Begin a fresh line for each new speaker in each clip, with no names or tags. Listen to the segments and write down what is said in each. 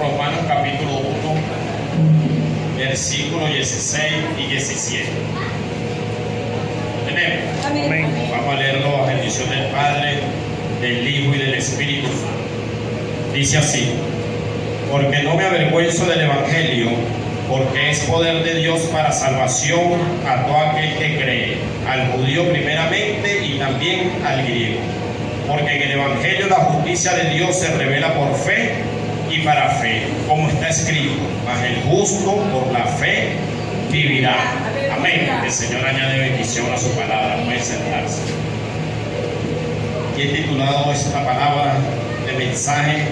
Romanos capítulo 1, versículos 16 y 17. ¿Tenemos?
Amén.
Vamos a leerlo a bendición del Padre, del Hijo y del Espíritu Santo. Dice así: porque no me avergüenzo del Evangelio, porque es poder de Dios para salvación a todo aquel que cree, al judío primeramente y también al griego. Porque en el Evangelio la justicia de Dios se revela por fe y para fe, como está escrito: mas el justo por la fe vivirá. Amén. El Señor añade bendición a su palabra. Pueden sentarse. Y he titulado esta palabra de mensaje: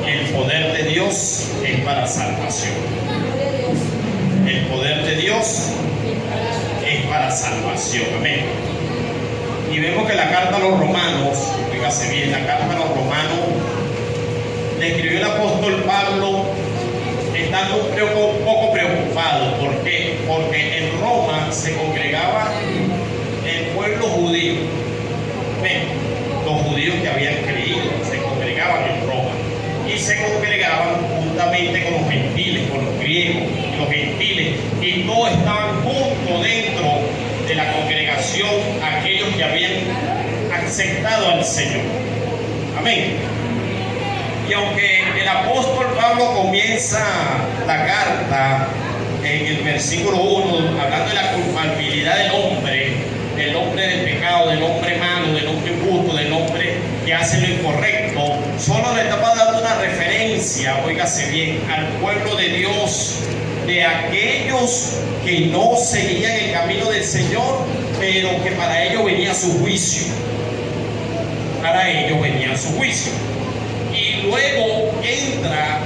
el poder de Dios es para salvación. El poder de Dios es para salvación. Amén. Y vemos que la carta a los romanos, fíjase bien, la carta a los romanos le escribió el apóstol Pablo estando un poco preocupado. ¿Por qué? Porque en Roma se congregaba el pueblo judío. Ven, los judíos que habían creído se congregaban en Roma. Y se congregaban juntamente con los gentiles, con los griegos, los gentiles, y todos estaban juntos dentro de la congregación, aquellos que habían aceptado al Señor. Amén. Y aunque el apóstol Pablo comienza la carta en el versículo 1 hablando de la culpabilidad del hombre del pecado, del hombre malo, del hombre injusto, del hombre que hace lo incorrecto, solo le estaba dando una referencia, óigase bien, al pueblo de Dios, de aquellos que no seguían el camino del Señor, pero que para ellos venía su juicio. Para ellos venía su juicio. Y luego entra,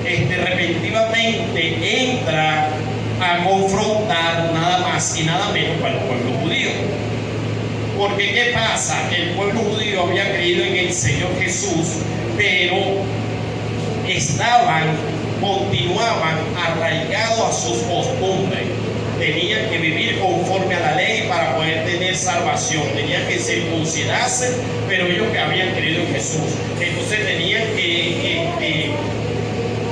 repentinamente entra a confrontar nada más y nada menos para el pueblo judío. Porque ¿qué pasa? El pueblo judío había creído en el Señor Jesús, pero continuaban arraigados a sus costumbres. Tenían que vivir conforme a la ley para poder tener salvación. Tenían que circuncidarse, pero ellos que habían creído en Jesús. Entonces tenían que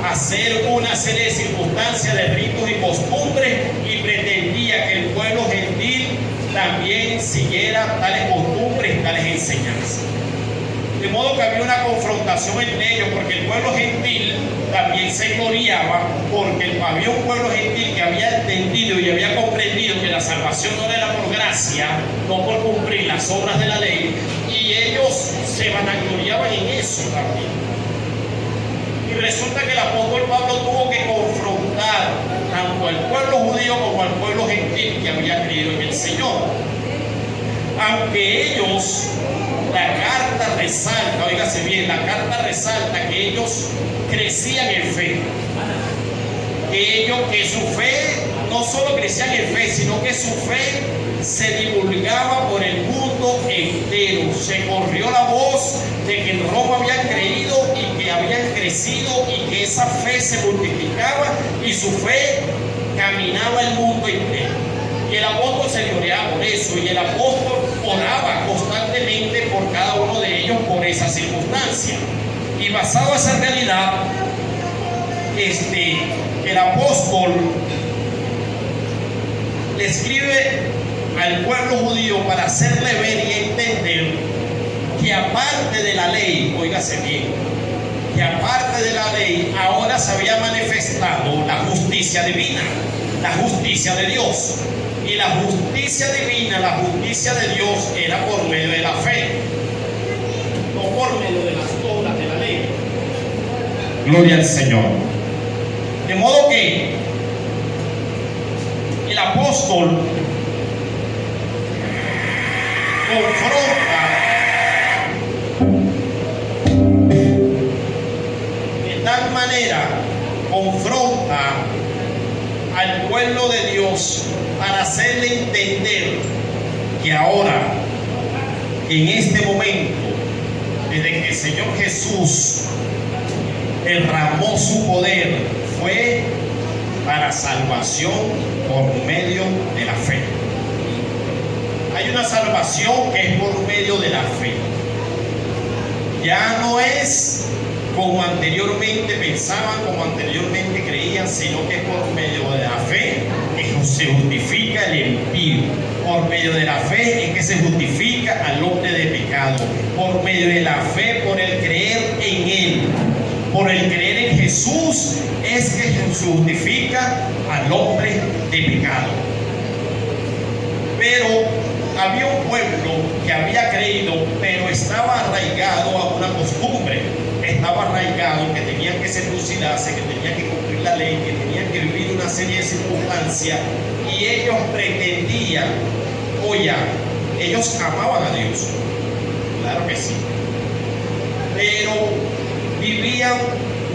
hacer una serie de circunstancias, de ritos y costumbres, y pretendía que el pueblo gentil también siguiera tales costumbres, tales enseñanzas. De modo que había una confrontación entre ellos, porque el pueblo gentil también se gloriaba, porque había un pueblo gentil que había entendido y había comprendido que la salvación no era por gracia, no por cumplir las obras de la ley, y ellos se vanagloriaban en eso también. Y resulta que el apóstol Pablo tuvo que confrontar tanto al pueblo judío como al pueblo gentil que había creído en el Señor. Aunque ellos, la carta resalta, óigase bien, la carta resalta que ellos crecían en fe. Que su fe, no solo crecían en fe, sino que su fe se divulgaba por el mundo entero. Se corrió la voz de que en Roma habían creído y que habían crecido, y que esa fe se multiplicaba y su fe caminaba el mundo entero. Y el apóstol se gloriaba por eso, y el apóstol oraba constantemente por cada uno de ellos por esa circunstancia. Y basado en esa realidad, el apóstol le escribe al pueblo judío para hacerle ver y entender que aparte de la ley, óigase bien, que aparte de la ley ahora se había manifestado la justicia divina, la justicia de Dios. Y la justicia divina, la justicia de Dios era por medio de la fe, no por medio de las obras de la ley. Gloria al Señor. De modo que el apóstol confronta de tal manera, al pueblo de Dios para hacerle entender que ahora, en este momento, desde que el Señor Jesús derramó su poder, fue para salvación por medio de la fe. Hay una salvación que es por medio de la fe. Ya no es como anteriormente pensaban, como anteriormente creían, sino que por medio de la fe se justifica el impío. Por medio de la fe es que se justifica al hombre de pecado. Por medio de la fe, por el creer en Él, por el creer en Jesús, es que se justifica al hombre de pecado. Pero había un pueblo que había creído, pero estaba arraigado a una costumbre. Estaba arraigado que tenían que circuncidarse, que tenían que cumplir la ley, que tenían que vivir una serie de circunstancias, y ellos pretendían, oye, ellos amaban a Dios, claro que sí, pero vivían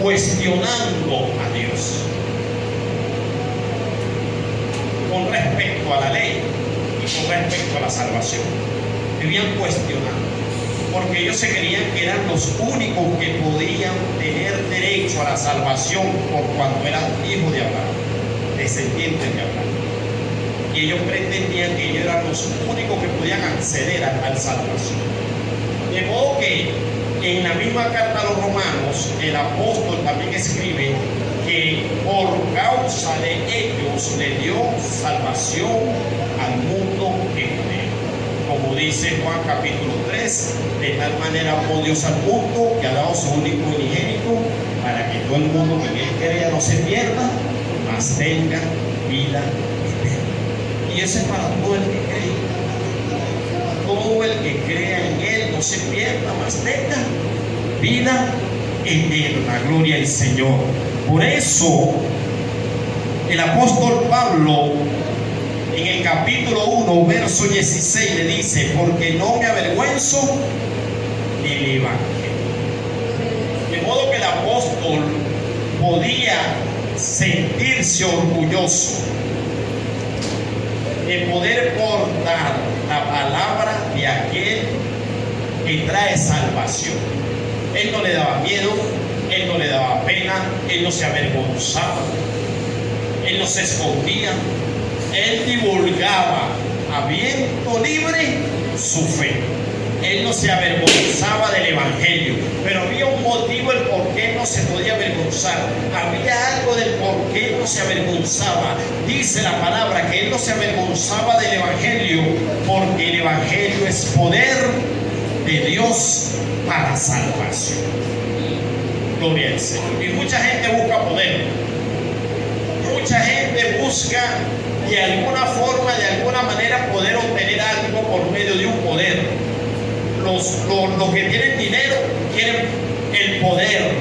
cuestionando a Dios con respecto a la ley y con respecto a la salvación. Vivían cuestionando, porque ellos se creían que eran los únicos que podían tener derecho a la salvación por cuanto eran hijos de Abraham, descendientes de Abraham. Y ellos pretendían que ellos eran los únicos que podían acceder a la salvación. De modo que en la misma carta a los Romanos, el apóstol también escribe que por causa de ellos le dio salvación al mundo entero. Como dice Juan capítulo 3, de tal manera amó Dios al mundo que ha dado su único unigénito, para que todo el mundo que en Él crea no se pierda, mas tenga vida eterna. Y eso es para todo el que cree. Todo el que crea en Él no se pierda, mas tenga vida eterna. Gloria al Señor. Por eso el apóstol Pablo en el capítulo 1, verso 16 le dice: porque no me avergüenzo del Evangelio. De modo que el apóstol podía sentirse orgulloso de poder portar la palabra de aquel que trae salvación. Él no le daba miedo, él no le daba pena, él no se avergonzaba, él no se escondía. Él divulgaba a viento libre su fe. Él no se avergonzaba del Evangelio, pero había un motivo el por qué no se podía avergonzar. Había algo del por qué no se avergonzaba. Dice la palabra que él no se avergonzaba del Evangelio, porque el Evangelio es poder de Dios para salvación. Gloria al Señor. Y mucha gente busca poder. Mucha gente busca de alguna forma, de alguna manera, poder obtener algo por medio de un poder. Los que tienen dinero quieren el poder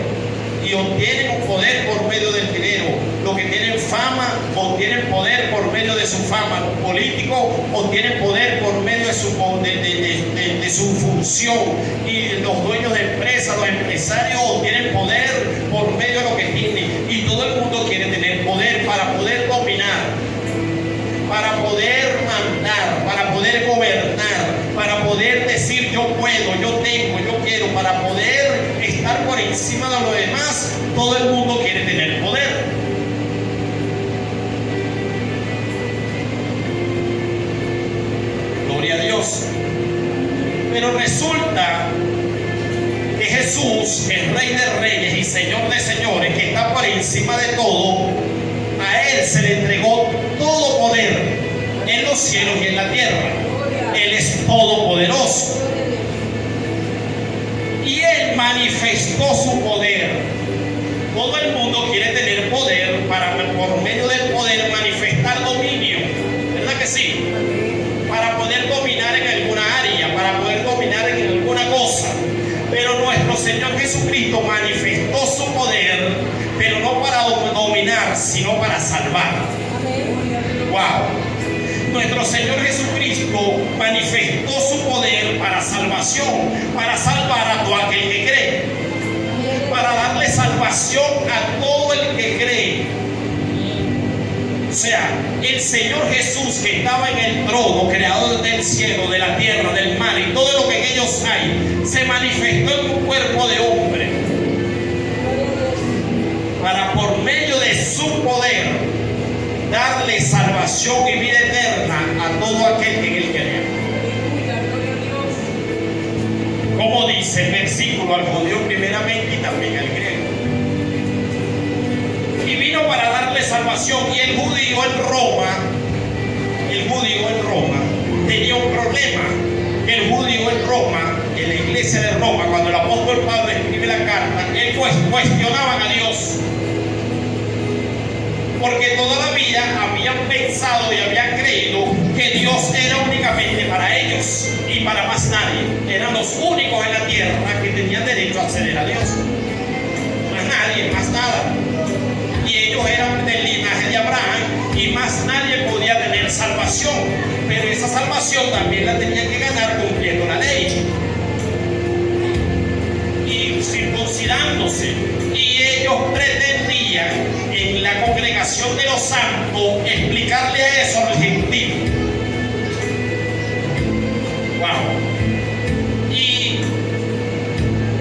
y obtienen un poder por medio del dinero. Los que tienen fama obtienen poder por medio de su fama. Los políticos obtienen poder por medio de su función. Y los dueños de empresas, los empresarios obtienen poder por medio de lo que tienen. Y todo el mundo quiere tener poder para poder dominar, para poder mandar, para poder gobernar, para poder decir yo puedo, yo tengo, yo quiero, para poder estar por encima de lo demás. Todo el mundo quiere tener poder. Gloria a Dios. Pero resulta que Jesús, el Rey de Reyes y Señor de Señores, que está por encima de todo, a Él se le entregó todo poder en los cielos y en la tierra. Él es todopoderoso. Y Él manifestó su poder. Todo el mundo quiere tener poder para, por medio del poder, manifestar dominio. ¿Verdad que sí? Para poder dominar en alguna área, para poder dominar en alguna cosa. Pero nuestro Señor Jesucristo manifestó su poder, pero no para dominar, sino para salvar. Wow. Nuestro Señor Jesucristo manifestó su poder para salvación, para salvar a todo aquel que cree, para darle salvación a todo el que cree. O sea, el Señor Jesús, que estaba en el trono, creador del cielo, de la tierra, del mar y todo lo que en ellos hay, se manifestó en un cuerpo de hombre para, por medio de su poder, darle salvación y vida eterna a todo aquel que en Él crea. Como dice el versículo, al judío primeramente y también al griego. salvación. Y el judío en Roma tenía un problema. El judío en Roma, en la iglesia de Roma, cuando el apóstol Pablo escribe la carta, él cuestionaban a Dios. Porque toda la vida habían pensado y habían creído que Dios era únicamente para ellos y para más nadie. Eran los únicos en la tierra que tenían derecho a acceder a Dios. Más nadie, más nada. Y ellos eran del linaje de Abraham y más nadie podía tener salvación. Pero esa salvación también la tenían que ganar cumpliendo la ley y circuncidándose. Y ellos pretendían en la congregación de los santos explicarle a eso a los gentiles. Wow. Y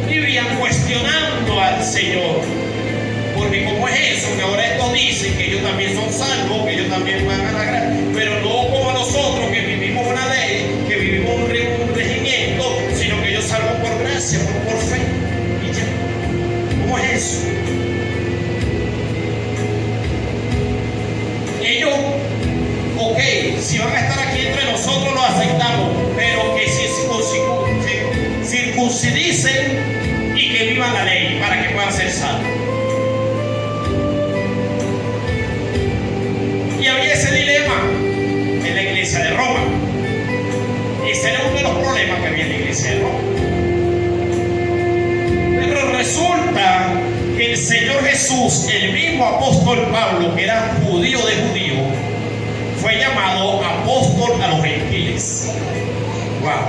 vivían cuestionando al Señor. Porque como es eso, que ahora estos dicen que ellos también son salvos, que ellos también van a la gracia, pero no como nosotros que vivimos una ley, que vivimos un regimiento, sino que ellos salvan por gracia, por fe. Y ya. ¿Cómo es eso? Ellos, ok, si van a estar aquí entre nosotros lo aceptamos, pero que se circuncidicen y que vivan la ley para que puedan ser salvos. Y había ese dilema en la iglesia de Roma. Ese era uno de los problemas que había en la iglesia de Roma. Pero resulta que el Señor Jesús, el mismo apóstol Pablo, que era judío de judío, fue llamado apóstol a los gentiles. Wow.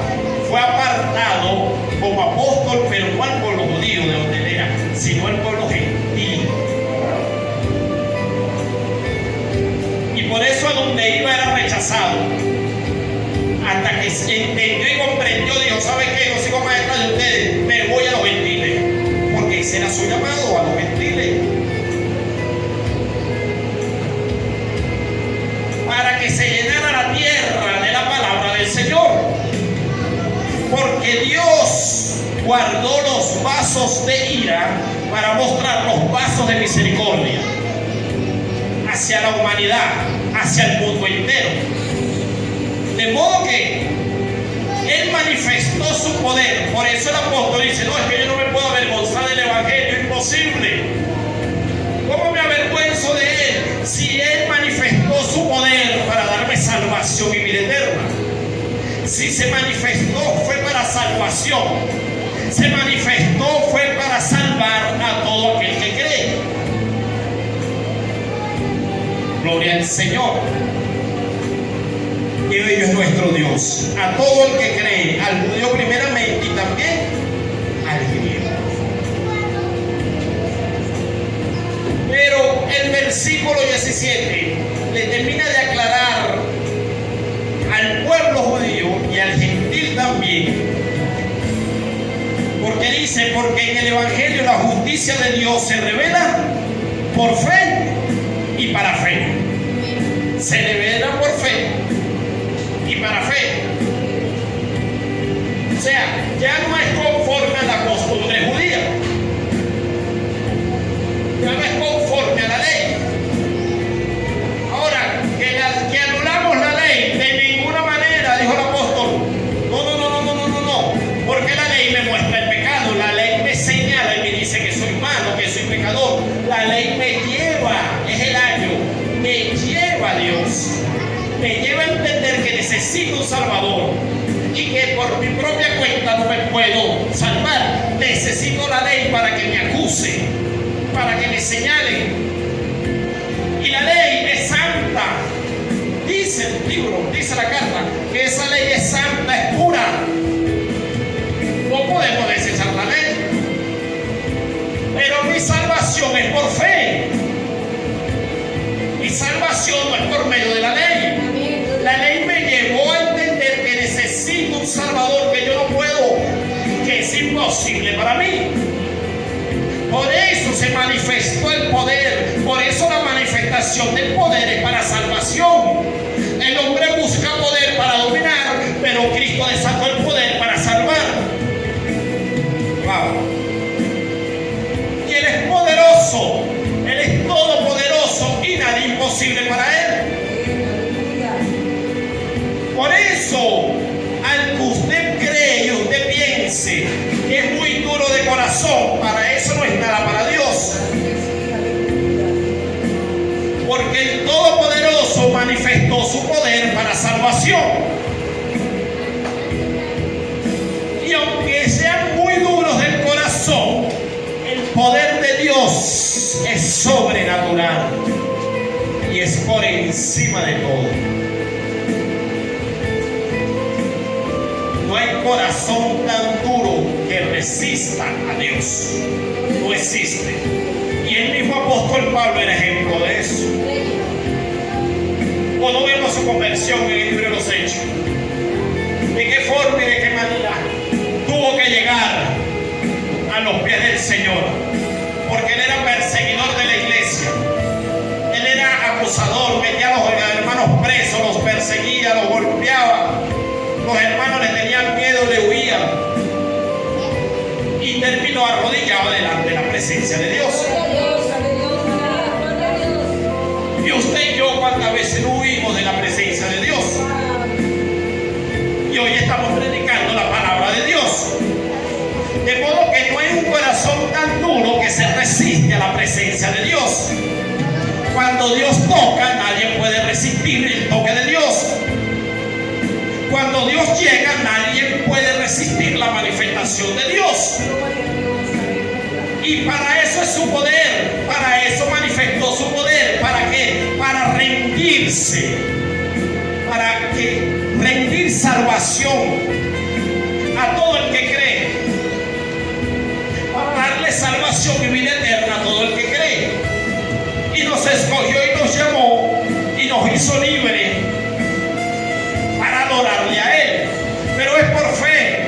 Fue apartado como apóstol, pero no al pueblo judío de donde él era, sino al pueblo gentil. Y por eso a donde iba era rechazado. Hasta que entendió y comprendió, dijo: ¿sabe qué? Yo sigo más detrás de ustedes, me voy a los gentiles. Porque ese era su llamado, a los gentiles. Para que se llenara la tierra de la palabra del Señor. Porque Dios guardó los vasos de ira para mostrar los vasos de misericordia hacia la humanidad, hacia el mundo entero. De modo que Él manifestó su poder. Por eso el apóstol dice: no, es que yo no me puedo avergonzar del evangelio, imposible. ¿Cómo me avergüenzo de Él? Si Él manifestó su poder para darme salvación y vida eterna. Si se manifestó fue para salvación. Se manifestó fue para salvar a todo aquel que cree. Gloria al Señor. Y bello es nuestro Dios. A todo el que cree, al judío primeramente y también al griego. Pero el versículo 17 le termina de aclarar al pueblo judío y al gentil también. Porque dice: porque en el evangelio la justicia de Dios se revela por fe y para fe. Se revela por fe y para fe. O sea, ya no es conforme a la costumbre judía. Ya no es conforme a la ley. Ahora, que anulamos la ley, de ninguna manera, dijo el apóstol. No. Porque la ley me muestra el pecado. La ley me señala y me dice que soy malo, que soy pecador. La ley me lleva, es el año, me lleva a Dios. Me lleva a entender que necesito un Salvador y que por mi propia cuenta no me puedo salvar. Necesito la ley para que me acuse, para que me señale. Y la ley es santa. Dice el libro, dice la carta, que esa ley es santa, es pura. No podemos desechar la ley. Pero mi salvación es por fe. Mi salvación no es por medio de la ley. La ley me llevó a entender que necesito un Salvador, que yo no puedo, que es imposible para mí. Por eso se manifestó el poder. Por eso la manifestación del poder es para salvación. El hombre busca poder para dominar, pero Cristo desató el poder para salvar. Wow. Y Él es poderoso. Él es todopoderoso y nadie imposible para Él. Por eso, al que usted cree y usted piense que es muy duro de corazón, para eso no es nada para Dios. Porque el Todopoderoso manifestó su poder para salvación. Y aunque sean muy duros del corazón, el poder de Dios es sobrenatural y es por encima de todo. No hay corazón tan duro que resista a Dios. No existe. Y el mismo apóstol Pablo era ejemplo de eso. Cuando vemos su conversión en el libro de los Hechos, de qué forma y de qué manera tuvo que llegar a los pies del Señor, porque él era perseguidor de la iglesia, él era acusador, metía a los hermanos presos, los perseguía, los golpeaba, los hermanos le tenían miedo, le huían, y terminó arrodillado delante de la presencia de Dios. Y usted y yo, ¿cuántas veces huimos de la presencia de Dios? Y hoy estamos predicando la palabra de Dios. De modo que no hay un corazón tan duro que se resiste a la presencia de Dios. Cuando Dios toca, nadie puede resistir el toque de Dios. Cuando Dios llega, nadie puede resistir la manifestación de Dios. Y para eso es su poder, para eso manifestó su poder. ¿Para qué? Para rendirse, rendir salvación a todo el que cree, para darle salvación y vida eterna a todo el que cree. Y nos escogió y nos llamó y nos hizo libres para adorarle a Él. Pero es por fe.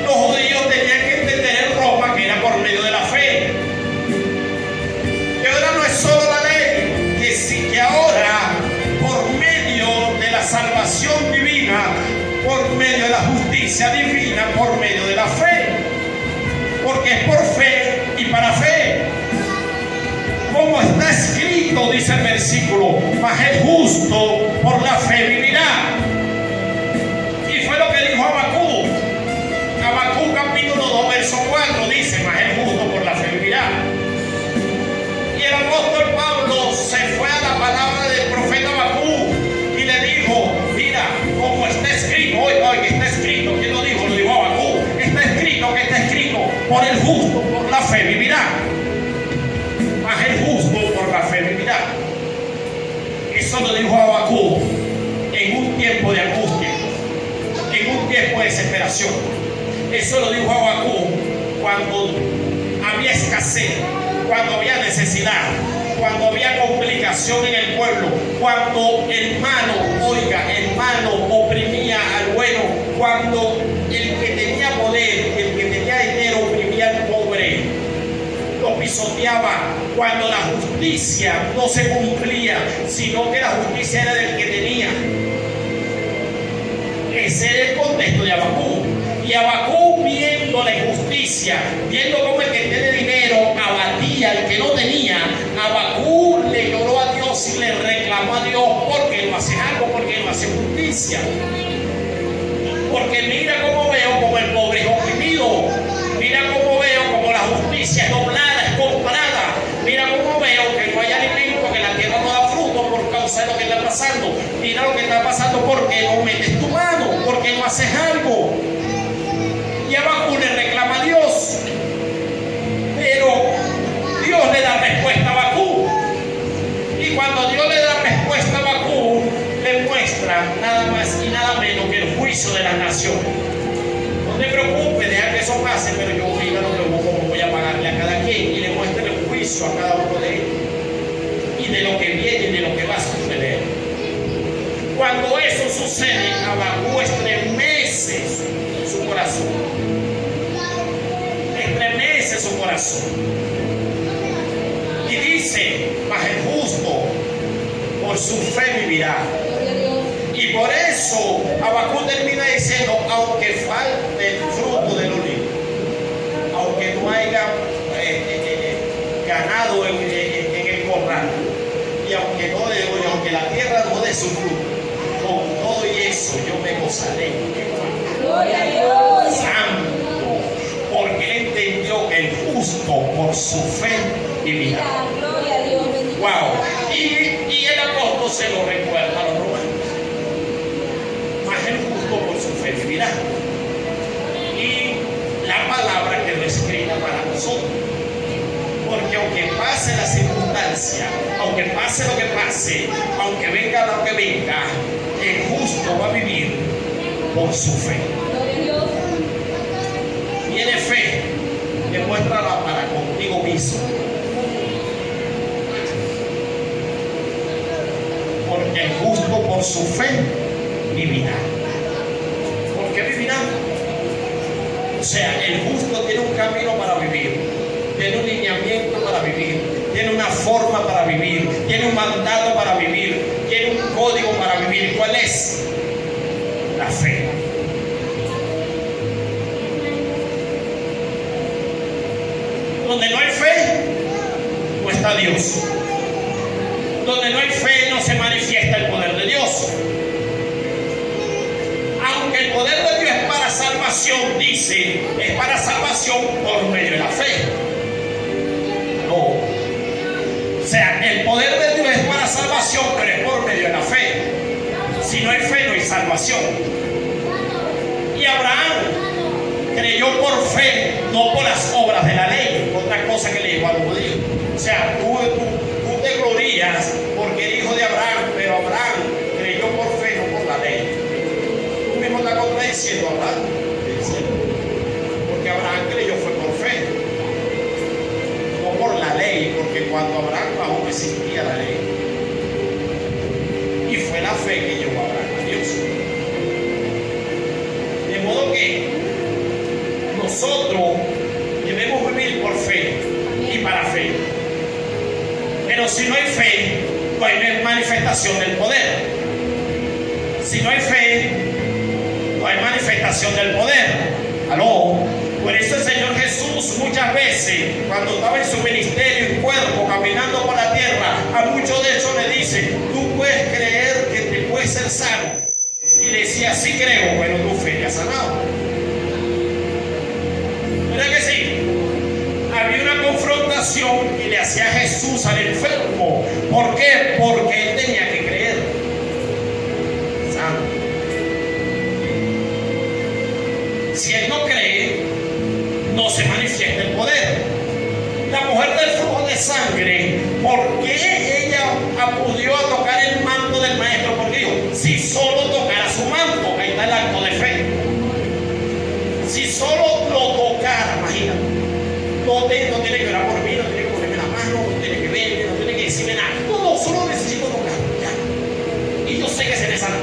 Los judíos tenían que entender en Roma que era por medio de la fe. Y ahora no es solo la ley, que sí, que ahora por medio de la salvación divina, por medio de la justicia divina, por medio de la fe. Porque es por fe y para fe. Como está escrito, dice el versículo, mas el justo por la fe vivirá. Y fue lo que dijo Habacuc. Habacuc capítulo 2, verso 4 dice, mas el justo por la fe vivirá. Y el apóstol Pablo se fue a la palabra del profeta Habacuc y le dijo, mira, como está escrito, oye, está escrito, ¿quién lo dijo? Lo dijo Habacuc. Está escrito, que está escrito, por el justo por la fe vivirá. Mas el justo por la fe vivirá. Eso lo dijo Habacuc en un tiempo de angustia, en un tiempo de desesperación. Eso lo dijo Habacuc cuando había escasez, cuando había necesidad, cuando había complicación en el pueblo, cuando hermano oprimía al bueno, cuando el que tenía poder, el que tenía dinero oprimía al pobre, lo pisoteaba, cuando la justicia no se cumplía, sino que la justicia era del que tenía. Ese era el contexto de Habacuc. Y Habacuc, viendo la injusticia, viendo cómo el que tiene dinero abatía al que no tenía, Habacuc le lloró a Dios y le reclamó a Dios, porque no hace algo, porque no hace justicia. Porque mira cómo veo como el pobre es oprimido, mira cómo veo como la justicia es doblada, es comprada, mira cómo veo que no hay alimento, que la tierra no da fruto por causa de lo que está pasando. Mira lo que está pasando porque no metes tu mano, porque no haces algo. Y Habacuc le reclama a Dios, pero Dios le da respuesta a Habacuc. Y cuando Dios le da respuesta a Habacuc, le muestra nada más y nada menos que el juicio de las naciones. No te preocupes, deja que eso pase, pero yo mira cómo voy a pagarle a cada quien, y le muestra el juicio a cada uno de ellos, y de lo que viene y de lo que va a suceder. Cuando eso sucede, Habacuc estremece su corazón. Estremece su corazón. Y dice, mas el justo por su fe vivirá. Y por eso Habacuc termina diciendo, aunque falte el fruto del olivo, aunque no haya ganado en el corral, y aunque Jerusalén.
Gloria a Dios.
Santo, porque él entendió que el justo por su fe vivirá.
Gloria a Dios. Bendito
Wow.
sea.
Y el apóstol se lo recuerda a los romanos. Mas el justo por su fe vivirá. Y la palabra quedó escrita para nosotros. Porque aunque pase la circunstancia, aunque pase lo que pase, aunque venga lo que venga, el justo va a vivir por su fe.
Gloria a Dios.
Tiene fe, demuéstrala para contigo mismo. Porque el justo por su fe vivirá. ¿Por qué vivirá? O sea, el justo tiene un camino para vivir, tiene un lineamiento para vivir, tiene una forma para vivir, tiene un mandato para vivir, tiene un código para vivir. ¿Cuál es? La fe. Donde no hay fe, no está Dios. Donde no hay fe, no se manifiesta el poder de Dios. Aunque el poder de Dios es para salvación, dice, es para salvación por medio de la fe. No. O sea, el poder de Dios es para salvación, pero es por medio de la fe. Si no hay fe, no hay salvación. Y Abraham creyó por fe, no por las obras de la ley. Otra cosa que le dijo a los judíos. O sea, tú te glorías porque eres hijo de Abraham, pero Abraham creyó por fe, no por la ley. Tú mismo estás contradiciendo a Abraham. Porque Abraham creyó fue por fe, no por la ley, porque cuando Abraham bajó no existía la ley. Y fue la fe que llevó a Abraham a Dios. De modo que nosotros debemos vivir por fe y para fe. Pero si no hay fe, no hay manifestación del poder. Si no hay fe, no hay manifestación del poder. ¿Aló? Por eso el Señor Jesús muchas veces, cuando estaba en su ministerio en cuerpo, caminando por la tierra, a muchos de ellos le dice, tú puedes creer que te puedes ser sano. Y le decía, sí creo, bueno, tu fe te ha sanado. ¿Verdad que sí? Había una confrontación y le hacía Jesús al enfermo. ¿Por qué? Porque él tenía que creer. Santo. Si él no cree, no se manifiesta el poder. La mujer del flujo de sangre, ¿por qué ella acudió a tocar el manto del maestro? Porque dijo, si solo tocara su manto, ahí está el acto de fe. Si solo lo tocara, imagínate. No tiene que orar por mí, no tiene que ponerme la mano, no tiene que verme, no tiene que decirme nada. No, solo necesito tocar. Ya. Y yo sé que se le sana.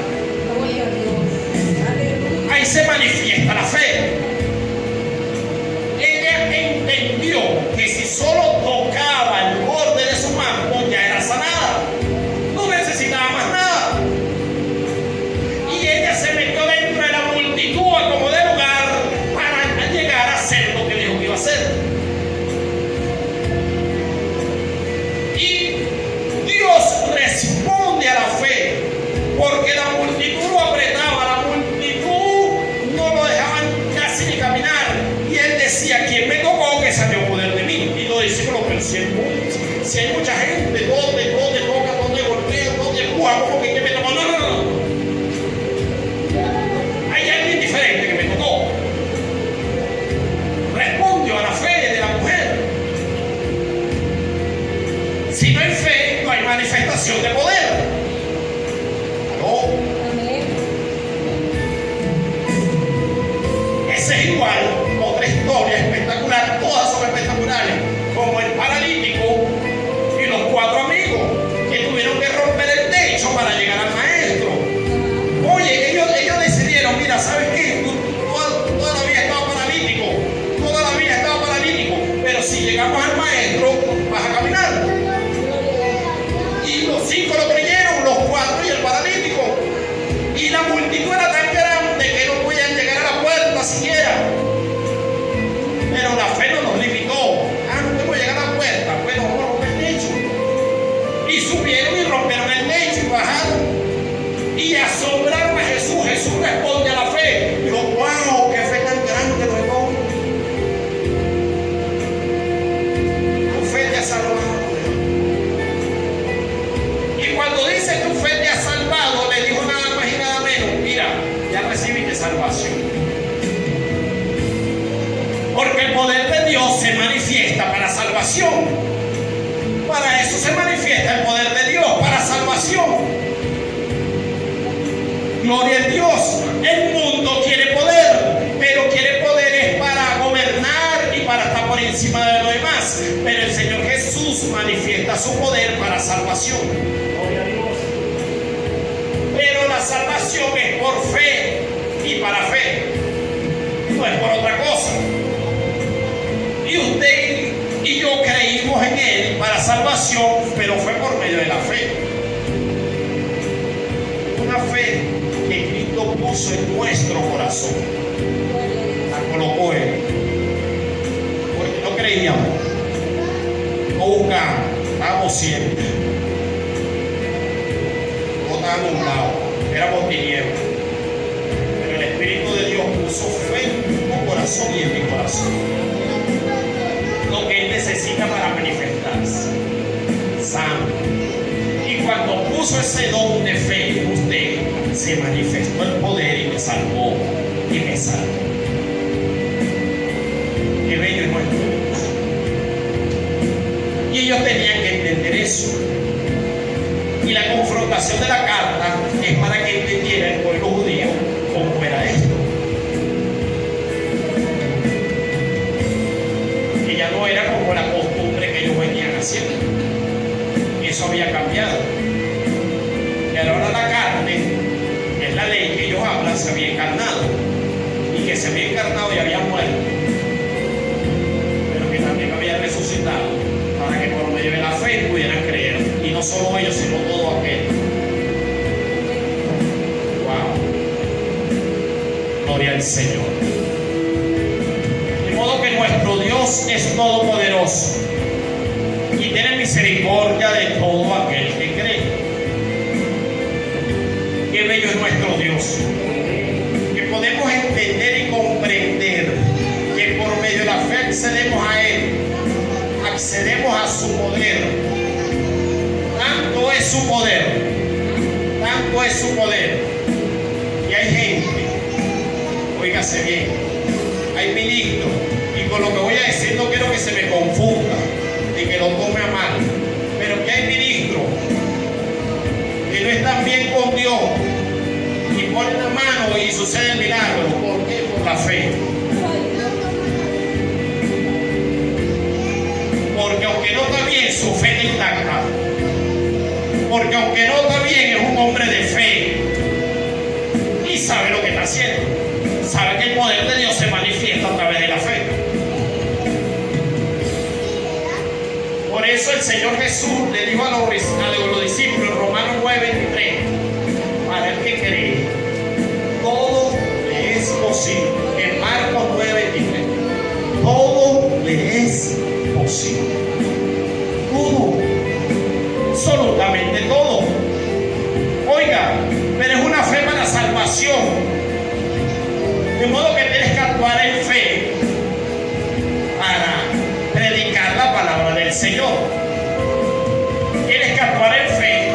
Ahí se manifiesta la fe. Ella entendió que si solo tocaba el borde de su manto, ya era sanada. No necesitaba más nada. Y ella se metió dentro de la multitud a como de lugar para llegar a hacer lo que dijo que iba a hacer. Responde a la fe, porque la multitud lo apretaba, la multitud no lo dejaban casi ni caminar, y él decía, ¿quién me tocó que salió poder de mí? Y los discípulos, pero si hay mucha gente, ¿dónde toca, dónde golpea, dónde empuja? ¿Cómo que quién me tocó? No. Hay alguien diferente que me tocó. Respondió a la fe de la mujer. Si no hay fe, no hay manifestación de poder. ¿Aló? Ese es igual, otra historia espectacular, todas son espectaculares, como el paralítico y los 4 amigos que tuvieron que romper el techo para llegar al maestro. Oye, ellos decidieron, mira, ¿sabes qué? Tú toda la vida estaba paralítico, pero si llegamos al maestro, vas a caminar. Y los 5 lo creyeron, los 4 y el paralítico. Y la multitud era tan grande que no podían llegar a la puerta siquiera. Pero la fe no nos limitó. No podemos llegar a la puerta. Bueno, vamos a romper el techo. Y subieron y rompieron el techo y bajaron. Y asombraron a Jesús. Jesús respondió el poder de Dios se manifiesta para salvación. Para eso se manifiesta el poder de Dios, para salvación. Gloria a Dios. El mundo quiere poder, pero quiere poderes para gobernar y para estar por encima de lo demás. Pero el Señor Jesús manifiesta su poder para salvación. Gloria a Dios. Pero la salvación es por fe y para fe, no es por otra cosa. Y usted y yo creímos en Él para salvación, pero fue por medio de la fe. Una fe que Cristo puso en nuestro corazón. La colocó Él. Porque no creíamos, no buscábamos, estábamos siempre. No estábamos a un lado, éramos tinieblas. Pero el Espíritu de Dios puso fe en tu corazón y en mi corazón. Lo que Él necesita para manifestarse. Santo. Y cuando puso ese don de fe en usted, se manifestó el poder y me salvó. Y me salvó. Qué bello es nuestro Dios. Y ellos tenían que entender eso. Y la confrontación de la carta es para que entendiera el pueblo judío cómo era esto. Que ya no era como la costumbre que ellos venían haciendo. Eso había cambiado. Y ahora la carne, que es la ley que ellos hablan, se había encarnado. Y que se había encarnado y había muerto. Pero que también había resucitado para que por medio de la fe pudieran creer. Y no solo ellos, sino todo aquel. Wow. Gloria al Señor. De modo que nuestro Dios es todopoderoso y tiene misericordia de todo aquel que cree. Qué bello es nuestro Dios. Que podemos entender y comprender que por medio de la fe accedemos a Él, accedemos a su poder. Tanto es su poder, tanto es su poder. Y hay gente, óigase bien, hay ministros, y con lo que voy a decir no quiero que se me confunda y que lo tome a mal, pero que hay ministros que no están bien con Dios y ponen la mano y sucede el milagro. ¿Por qué? Por la fe. Porque aunque no está bien, su fe está intacta. Porque aunque no está bien, es un hombre de fe y sabe lo que está haciendo. Sabe que el poder de Dios se manifiesta a través de la fe. Por eso el Señor Jesús le dijo a los discípulos en Romanos 9:23, para el que cree, todo le es posible. En Marcos 9:23, todo le es posible. Todo. Absolutamente todo. Oiga, pero es una fe para salvación. De modo que tienes que actuar en fe para predicar la palabra del Señor. Tienes que actuar en fe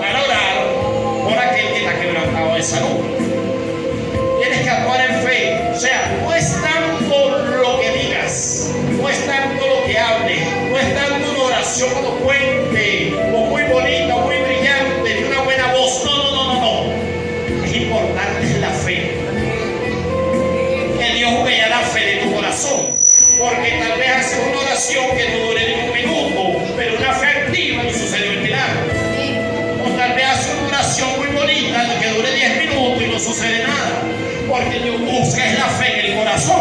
para orar por aquel que está quebrantado de salud. Tienes que actuar en fe. O sea, no es tanto lo que digas, no es tanto lo que hables, no es tanto una oración elocuente o muy bonita, o muy brillante, de una buena voz. No. Es importante la fe. Que Dios vea la fe de tu corazón. Porque tal vez haces una oración que no dure ni un minuto, pero una fe activa y sucedió el milagro. O tal vez haces una oración muy bonita que dure 10 minutos y no sucede nada. Porque Dios busca es la fe en el corazón.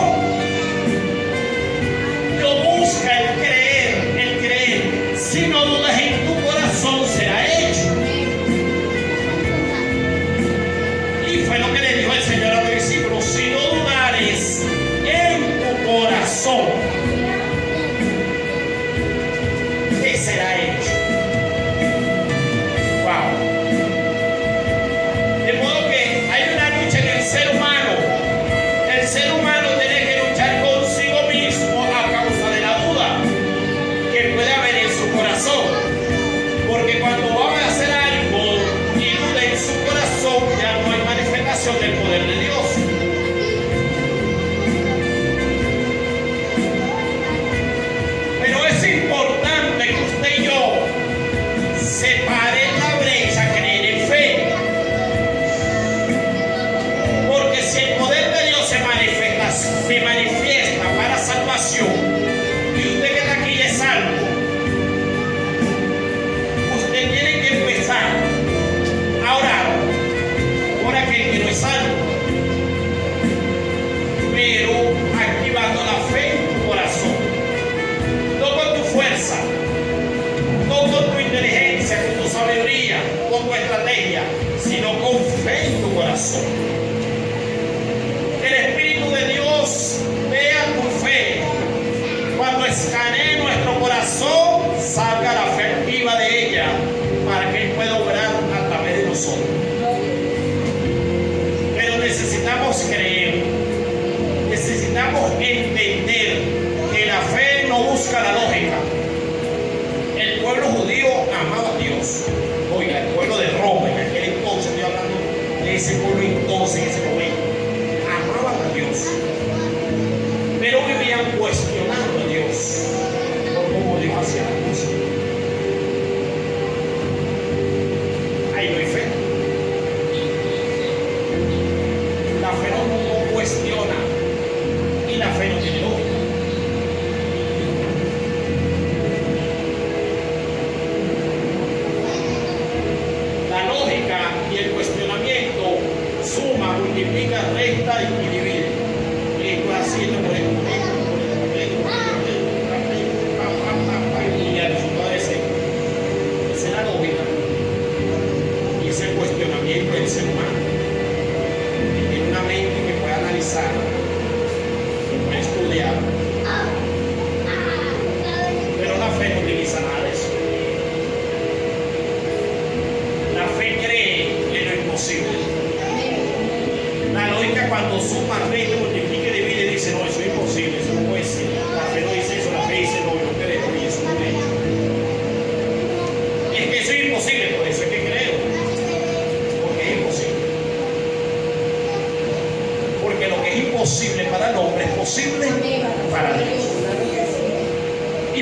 Dios busca el creer. Si no dudas en tu corazón, será hecho. Y fue lo que le dijo el Señor a los discípulos: si no dudares en tu corazón, ¿qué será hecho? Wow. De modo que hay una lucha en el ser humano. El ser humano tiene que luchar consigo mismo a causa de la duda que puede haber en su corazón. Porque cuando va a hacer algo y duda en su corazón, ya no hay manifestación del poder de Dios.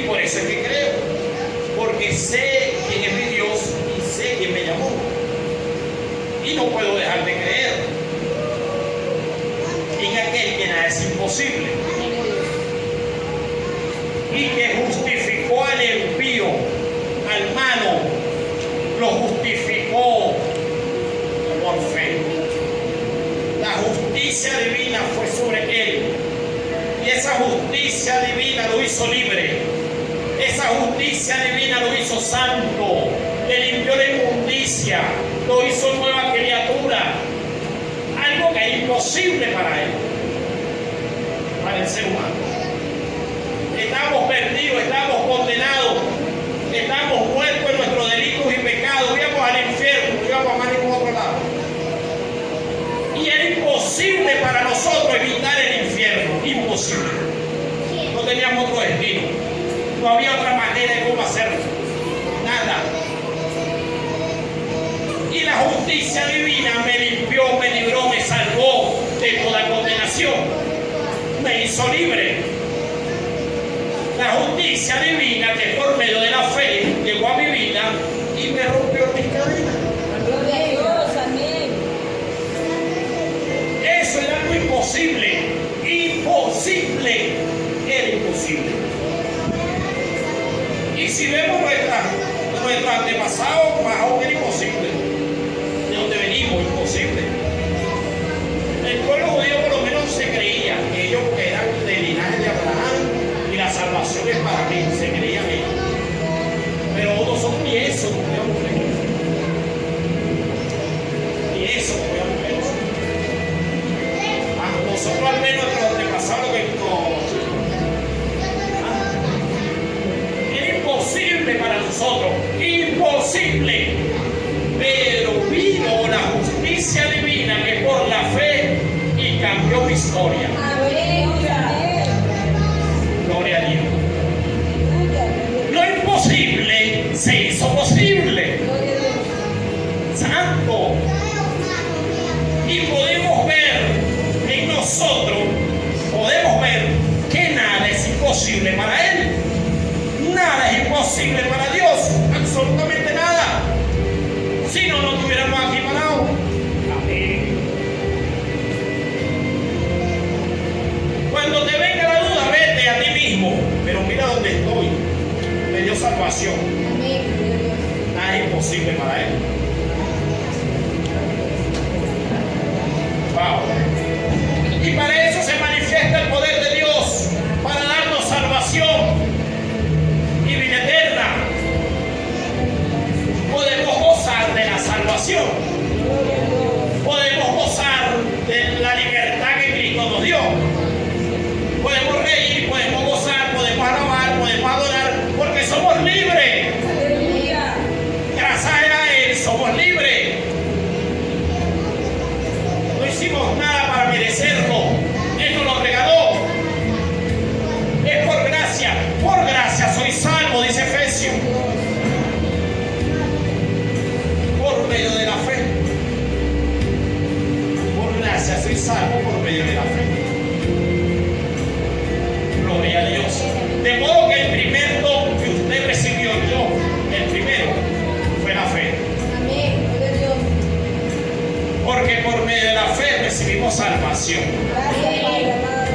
por eso es que creo, porque sé quién es mi Dios y sé quién me llamó. Y no puedo dejar de creer en aquel que nada es imposible y que justificó al impío, al malo, lo justificó por fe. La justicia divina fue sobre él y esa justicia divina lo hizo libre. Esa justicia divina lo hizo santo, le limpió la inmundicia, lo hizo nueva criatura. Algo que es imposible para él, para el ser humano. Estamos perdidos, estamos condenados, estamos muertos en nuestros delitos y pecados, íbamos al infierno, no íbamos a más ningún otro lado. Y era imposible para nosotros evitar el infierno, imposible. No teníamos otro destino, no había otra manera de cómo hacerlo, nada. Y la justicia divina me limpió, me libró, me salvó de toda condenación, me hizo libre. La justicia divina que por medio de la fe llegó a mi vida y me rompió mis cadenas.
Gloria a Dios, amén.
Eso era algo imposible, imposible, era imposible. Y si vemos nuestro antepasado, más aún era imposible. De donde venimos, imposible. El pueblo judío por lo menos se creía que ellos eran del linaje de Abraham y la salvación es para mí, se creían ellos. Pero nosotros ni eso no podíamos creer. Ni eso no podíamos creer. Nosotros al menos nuestros antepasados que era imposible para nosotros, imposible. Pero vino la justicia divina que por la fe y cambió mi historia.
Amén.
Gloria a Dios. Lo imposible se hizo posible.
Gloria a Dios.
Santo. Y podemos ver en nosotros, podemos ver que nada es imposible para Él. Nada es imposible para Dios. Absolutamente nada. Si no, no estuviéramos aquí parados. Amén. Cuando te venga la duda, vete a ti mismo. Pero mira dónde estoy. Me dio salvación.
Amén. Gloria a Dios.
Nada es imposible para Él. Wow. Y para eso se manifiesta el poder de Dios, para darnos salvación y vida eterna. Podemos gozar de la salvación, podemos gozar de la libertad que Cristo nos dio, podemos reír, podemos gozar, podemos alabar, podemos adorar, porque somos libres.
Aleluya.
Gracias a Él somos libres. No hicimos nada para merecerlo. Él nos lo regaló. Es por gracia. Por gracia soy salvo, dice Efesios. Por medio de la fe. Por gracia soy salvo por medio de la fe. Gloria a Dios. De modo que el primer don que usted recibió, el primero, fue la fe.
Amén. Gloria a Dios.
Porque por medio de la fe recibimos salvación.
Gracias, Padre amado.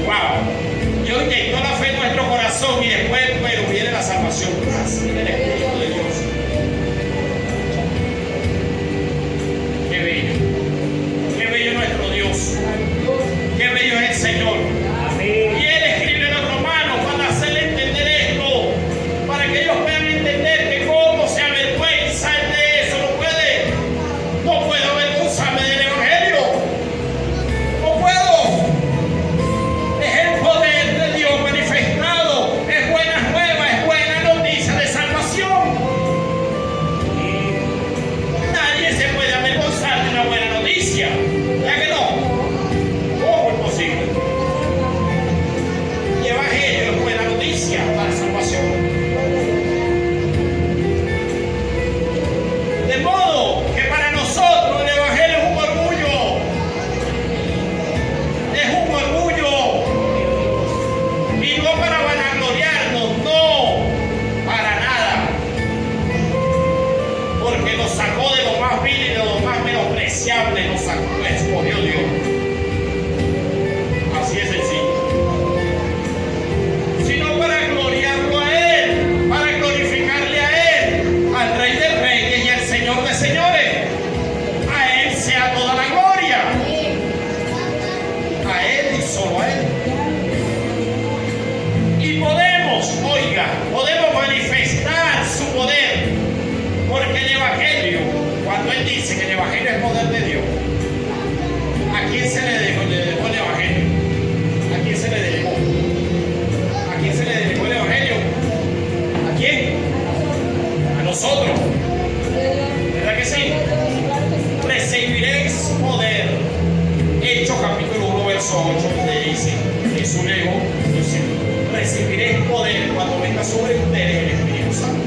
Wow. Dios inyectó la fe en nuestro corazón y después, bueno, viene la salvación. Gracias, viene el Espíritu de Dios. Qué bello. Qué bello es nuestro Dios. Qué bello es el Señor. Y Él escribe en los Romanos para hacerle entender esto, para que ellos puedan entender que cómo se avergüenza de eso. No puede. No puedo avergonzarme del Evangelio. No puedo. Es el poder de Dios manifestado. Es buena nueva, es buena noticia de salvación. Nadie se puede avergonzar de una buena noticia. ¿Ya que no? ¿Cómo es posible? Y Evangelio es buena noticia para salvación. De modo que para nosotros el Evangelio es un orgullo. Es un orgullo. Y no para vanagloriarnos, carne nos escogió Dios. Así es sencillo. Sino para gloriarlo a Él, para glorificarle a Él, al Rey de Reyes y al Señor de Señores. A Él sea toda la gloria. A Él y solo a Él. Y podemos manifestar su poder, porque el Evangelio, cuando Él dice que el Evangelio es poder de Dios, ¿a quién se le dedicó el Evangelio? ¿A quién se le dedicó? ¿A quién se le dedicó el Evangelio? ¿A quién? A nosotros. ¿Verdad que sí? Recibiréis poder. Hechos capítulo 1, verso 8, donde dice, Jesús le dijo, recibiréis poder cuando venga sobre ustedes el Espíritu Santo.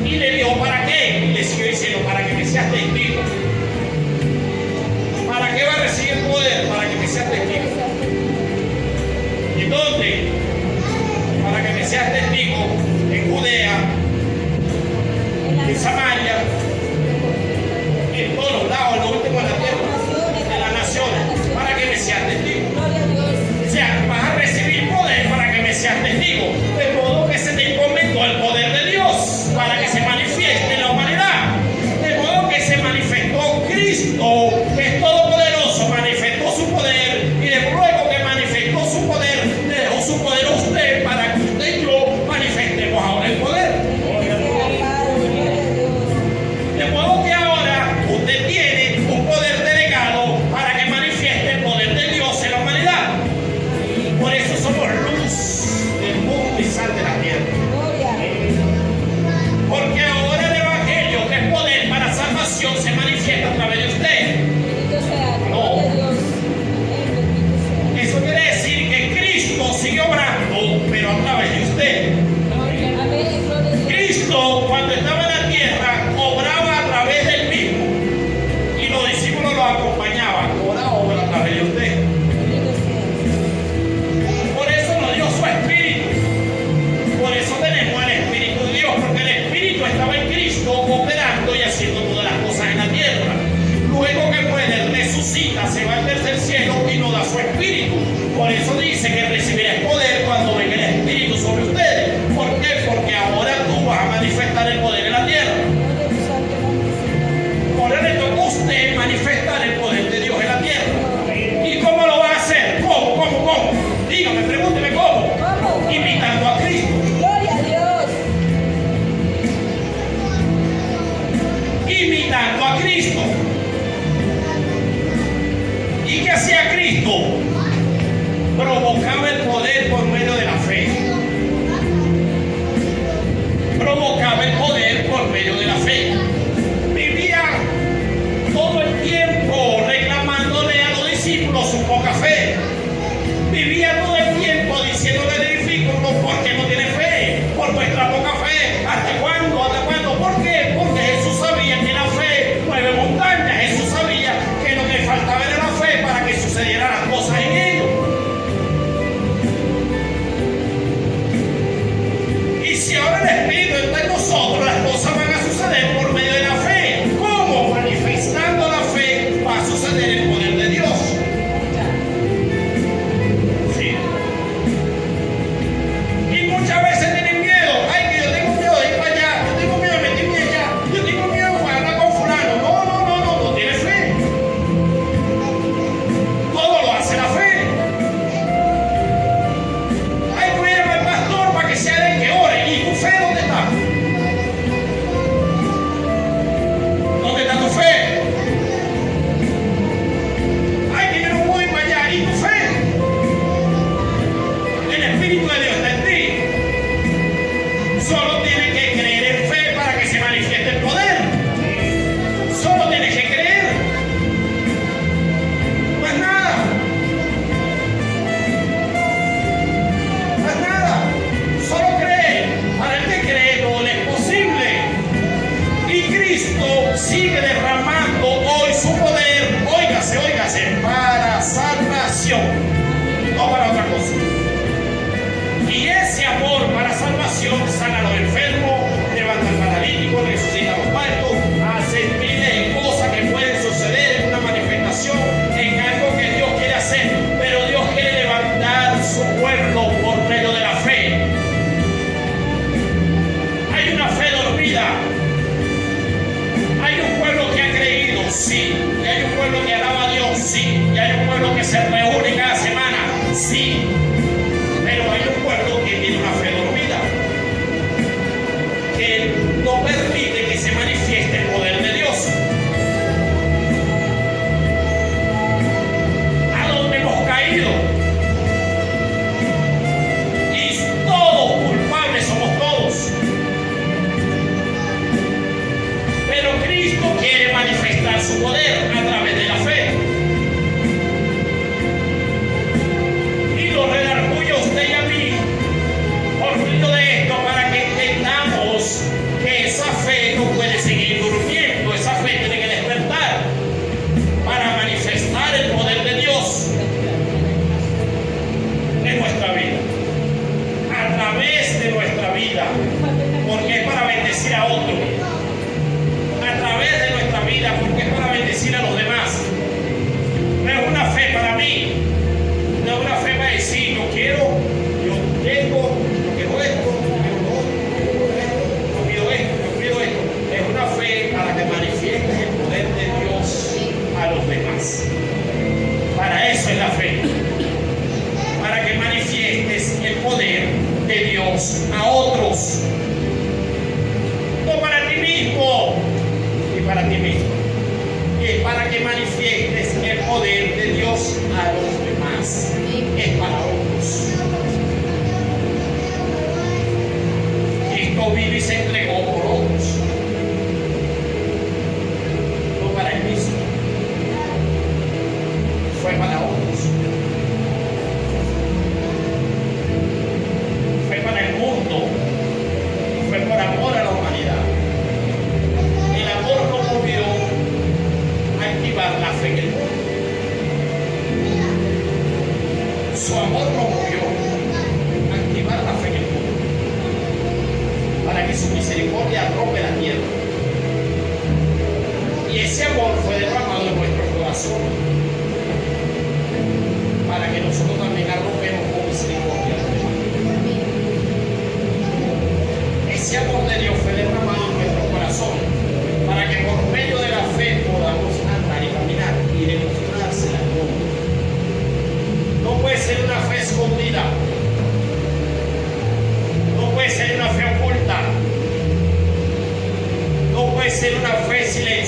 Y le dijo, ¿para qué? Y le siguió diciendo, para que me seas testigo. ¿Para qué va a recibir poder? Para que me seas testigo. ¿Y dónde? Para que me seas testigo en Judea, en Samaria, en todos los lados, en lo último de la tierra, en las naciones, para que me seas testigo. O sea, vas a recibir poder para que me seas testigo. De modo que se te encomendó el poder de Dios para que se manifieste en la humanidad. De modo que se manifestó Cristo, que es todopoderoso, manifestó su poder, y luego que manifestó su poder, le dejó su poder a usted para que usted y yo manifestemos ahora el poder. De modo que ahora usted tiene un poder delegado para que manifieste el poder de Dios en la humanidad. Por eso somos luz del mundo y sal de la tierra. Porque ahora el Evangelio, que es poder para salvación, se manifiesta a través de usted. No. Eso quiere decir que Cristo sigue obrando, pero a través de usted. Cristo, cuando estaba en la tierra, obraba a través del mismo. Y los discípulos lo acompañaban. Ahora obra a través de usted. Por eso nos dio su Espíritu. Por eso tenemos el Espíritu de Dios, porque el Espíritu estaba en Cristo operando y haciendo todas las cosas en la tierra. Luego que muere, resucita, se va al tercer cielo y nos da su Espíritu. Por eso dice que recibiréis poder cuando venga el Espíritu sobre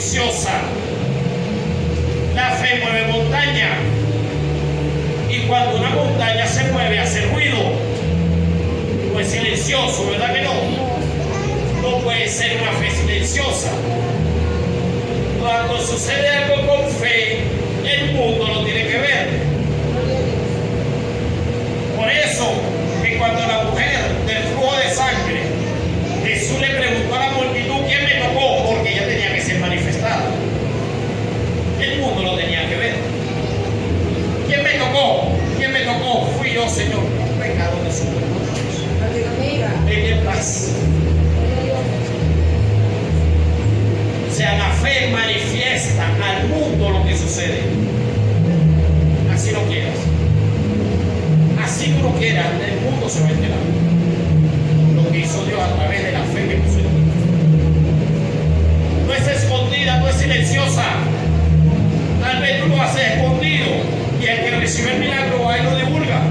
silenciosa. La fe mueve montaña. Y cuando una montaña se mueve, hace ruido. No es silencioso, ¿verdad que no? No puede ser una fe silenciosa. Cuando sucede algo con fe, el mundo lo tiene que ver. Por eso, que cuando la mujer del flujo de sangre, Jesús le preguntó a la multitud quién me tocó, porque ella tenía que ser manifestada. El mundo lo tenía que ver. ¿Quién me tocó? ¿Quién me tocó? Fui yo, Señor. Un pecado de su pueblo. En paz. O sea, la fe manifiesta al mundo lo que sucede. Así lo quieras. Así tú lo quieras, el mundo se va a enterar. Lo que hizo Dios a través de la fe que puso en ti. No es escondida, no es silenciosa. Tal vez tú lo haces escondido y el que recibe el milagro ahí lo divulga.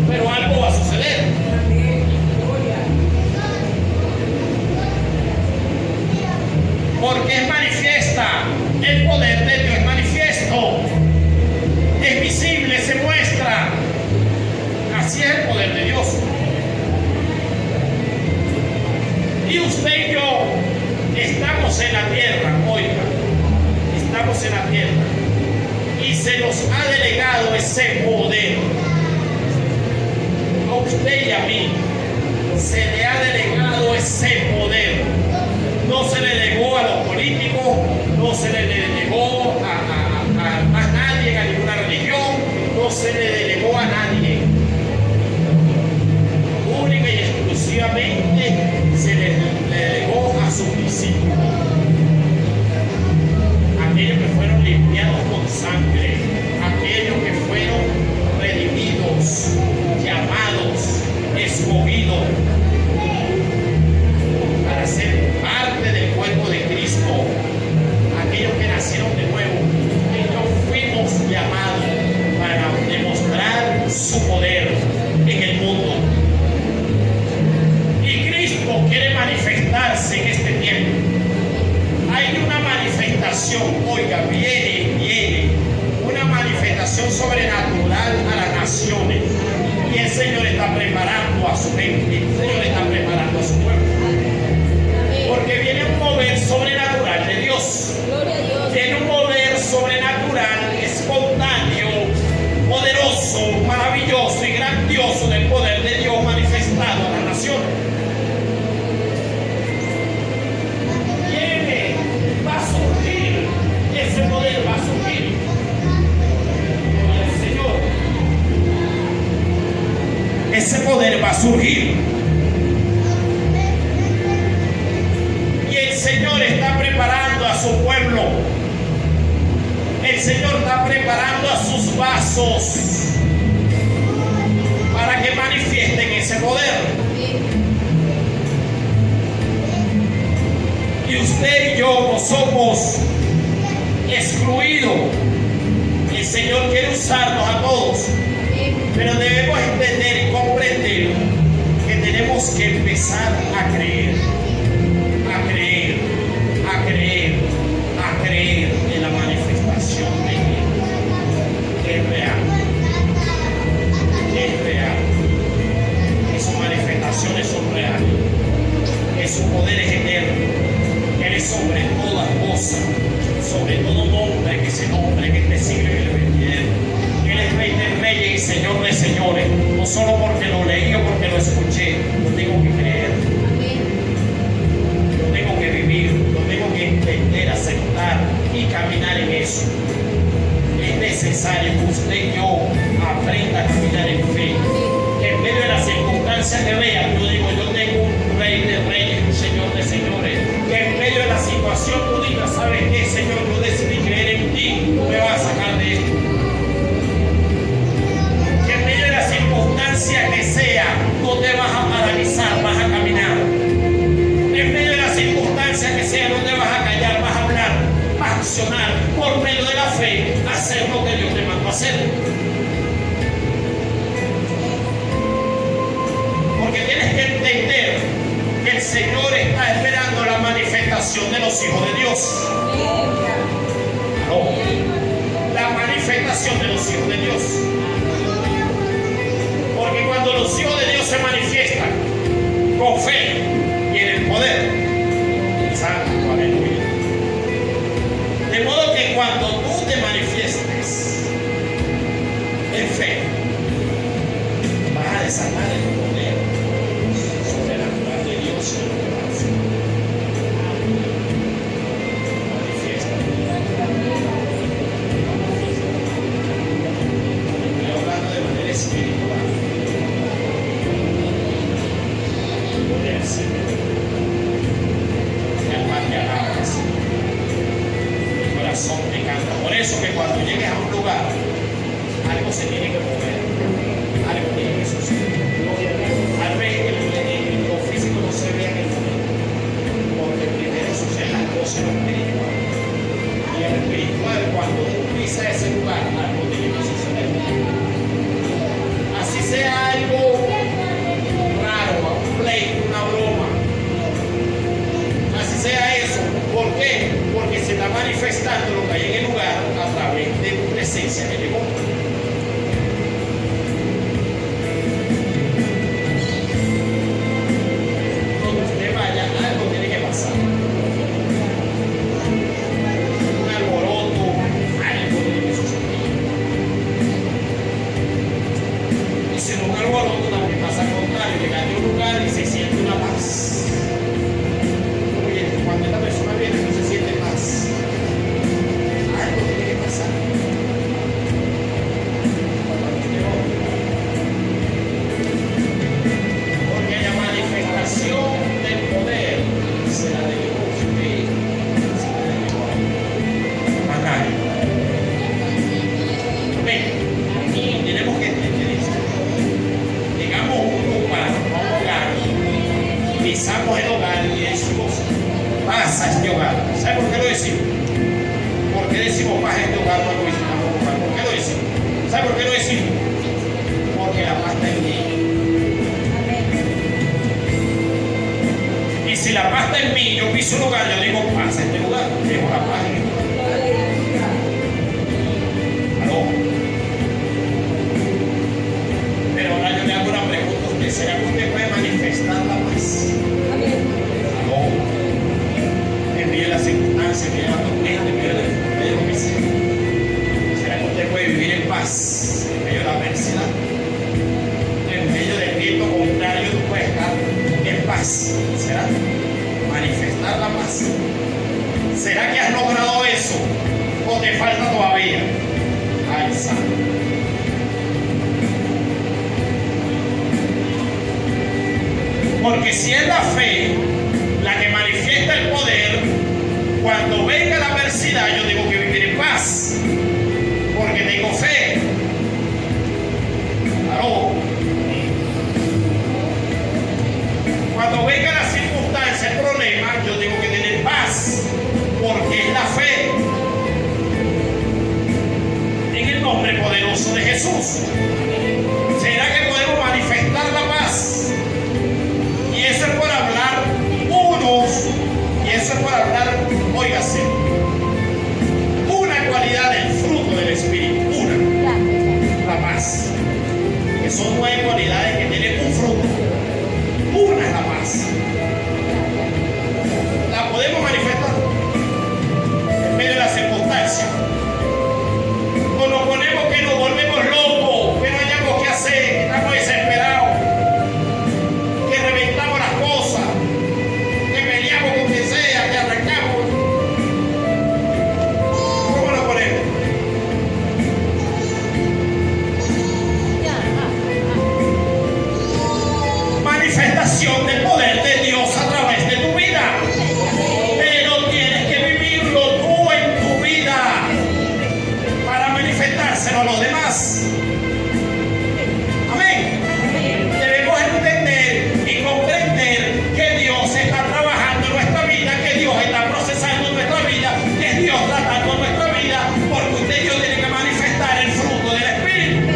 Pero algo va a suceder. Porque es manifiesta, el poder de Dios es manifiesto, es visible, se muestra. Así es el poder de Dios. Y usted y yo estamos en la tierra, oiga, estamos en la tierra y se nos ha delegado ese poder. A usted y a mí se le ha delegado ese poder. No se le delegó a los políticos, no se le delegó a nadie, a ninguna religión, no se le delegó a nadie. Única y exclusivamente se le delegó a sus discípulos. Aquellos que fueron limpiados con sangre, aquellos que fueron redimidos, llamados, escogidos para ser parte del cuerpo de Cristo, aquellos que nacieron de nuevo. Ellos fuimos llamados para demostrar su poder en el mundo. Y Cristo quiere manifestarse en este tiempo. Hay una manifestación, oiga, viene una manifestación sobrenatural a las naciones. Y el Señor está preparando a su gente, el Señor está preparando a su pueblo. Porque viene un mover sobrenatural de Dios. Viene un mover sobrenatural, espontáneo, poderoso, maravilloso y grandioso del poder de Dios manifestado a la nación. Viene, va a surgir, ese poder va a surgir. El Señor, ese poder va a surgir. El Señor está preparando a su pueblo. El Señor está preparando a sus vasos para que manifiesten ese poder. Y usted y yo no somos excluidos. El Señor quiere usarnos a todos. Pero debemos entender y comprender que tenemos que empezar a creer. A creer en la manifestación de Dios, que es real, que sus manifestaciones son reales, que su poder es eterno, que Él es sobre todas cosas, sobre todo nombre que se nombre en este siglo y el venidero. Él es Rey de reyes y Señor de señores, no solo porque lo leí o porque lo escuché, lo tengo que creer. Lo tengo que entender, aceptar y caminar en eso. Es necesario que usted y yo aprenda a caminar en fe. Que en medio de las circunstancias que vea, yo digo, yo tengo un Rey de reyes, un Señor de señores. Que en medio de la situación tú digas, ¿sabes qué, Señor? Yo decidí creer en ti, tú me vas a sacar de esto. Que en medio de la circunstancia que sea, no te vas a paralizar, vas a caminar. En medio de la circunstancia que sea, no te vas a callar, vas a hablar, vas a accionar por medio de la fe, hacer lo que Dios te mandó a hacer. Porque tienes que entender que el Señor está esperando la manifestación de los los hijos de Dios. No. La manifestación de los hijos de Dios. Porque cuando los hijos de Dios se manifiestan con fe y en el poder, santo, aleluya. De modo que cuando tú te manifiestes en fe, vas a desatar el poder sobrenatural de Dios en lo que vas a hacer. Manifiesta. Estoy hablando de manera espiritual. Gloria al Señor. Mi alma te alaba, Señor. Mi corazón te canta. Por eso que cuando llegues a un lugar, algo se tiene que mover. Algo tiene que suceder. Tal vez lo físico no se vea en el momento, porque primero suceden las cosas en lo espiritual. Y en lo espiritual, cuando tú pisas ese lugar, algo tiene que suceder. Así sea algo raro, un pleito, una broma. Así sea eso. ¿Por qué? Porque se está manifestando lo que hay en el lugar a través de tu presencia en el mundo. Si la paz está en mí, yo piso un lugar, yo digo paz a este lugar, dejo la paz en este lugar. ¿Aló? Pero ahora yo le hago una pregunta a usted: ¿será que usted puede manifestar la paz? ¿Aló? En medio de las circunstancias, en medio de la tormenta, en medio de lo que sea. ¿Será que usted puede vivir en paz en medio de la adversidad? En medio del viento contrario, tú puedes estar en paz. ¿Será? Manifestar la paz. ¿Será que has logrado eso o te falta todavía? Ay, santo. Porque si es la fe la que manifiesta el poder, cuando venga la adversidad yo tengo que vivir en paz, porque tengo fe. ¿Aló? Cuando venga la circunstancia, el problema, yo tengo que tener paz, porque es la fe en el nombre poderoso de Jesús. ¿Será que podemos manifestar la paz? Y eso es por hablar unos, y eso es por hablar, óigase, una cualidad del fruto del Espíritu, la paz. Que son 9 cualidades que tienen un fruto. Una es la paz. La podemos manifestar en medio de las circunstancias. O nos ponemos que nos volvemos locos, que no hayamos que hacer, que estamos desesperados, que reventamos las cosas, que peleamos con quien sea, que arrancamos. ¿Cómo nos ponemos? Manifestación del poder de Dios a través de tu vida. Pero tienes que vivirlo tú en tu vida para manifestárselo a los demás. Amén. Debemos entender y comprender que Dios está trabajando en nuestra vida, que Dios está procesando nuestra vida, que Dios tratando nuestra vida, porque usted y yo tienen que manifestar el fruto del Espíritu.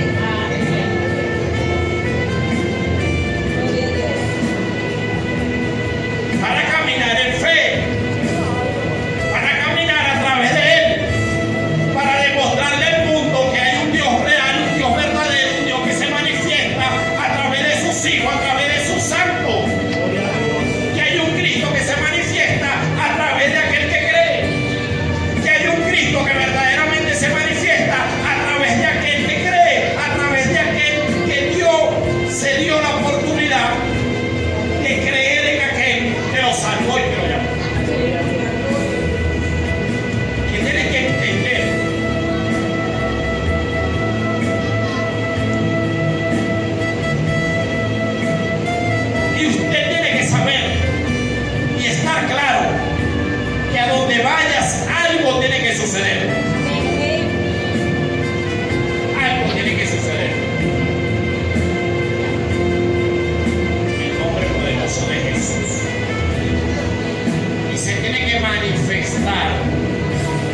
manifestar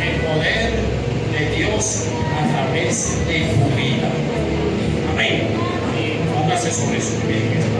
el poder de Dios a través de tu vida. Amén. Póngase sobre su pie.